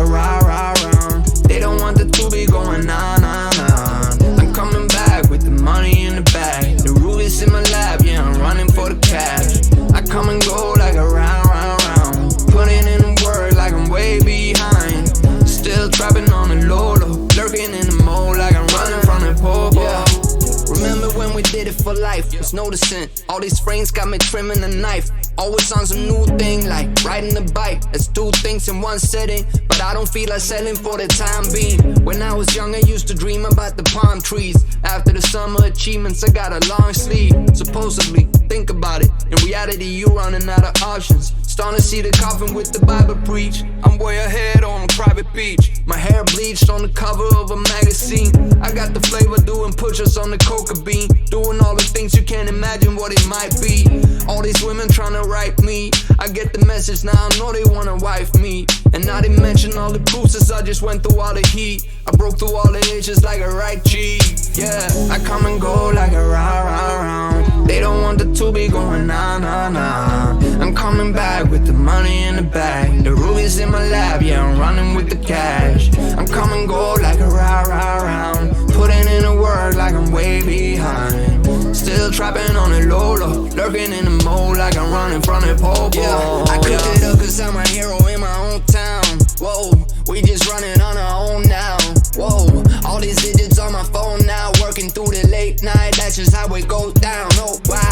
a rah-rah round. They don't want the two be going nah, nah, nah. I'm coming back with the money in the bag. The rubies in my lap, yeah, I'm running for the cash. I come and go like a round, round, round. Putting in the work like I'm way behind. Still trapping on the low, lurking in the mode like I'm running from the popo. Yeah. Remember when we did it for life? Was noticing all these frames got me trimming a knife. Always on some new thing like riding a bike. Let's do things in one setting, but I don't feel like selling for the time being. When I was young I used to dream about the palm trees. After the summer achievements I got a long sleeve. Supposedly, think about it, in reality you running out of options. Starting to see the coffin with the Bible preach. I'm way ahead on a private beach. My hair bleached on the cover of a magazine. I got the flavor doing push-ups on the coca bean. Doing all the things you can't imagine what it might be. All these women trying to write me. I get the message now, I know they wanna wife me. And not to mention all the bruises, I just went through all the heat. I broke through all the edges like a right cheek. Yeah, I come and go like a rah-rah round. They don't want the two be going nah, nah, nah. I'm coming back with the money in the bag. The rubies in my lap, yeah, I'm running with the cash. I'm come and go like a rah-rah round. Putting in the work like I'm way behind. Still trapping on the low, lurking in the mode like I'm running from the popo. Yeah, I cooked it up cause I'm a hero in my own town. Whoa, we just running on our own now. Whoa, all these digits on my phone now. Working through the late night, that's just how it goes down. Oh wow.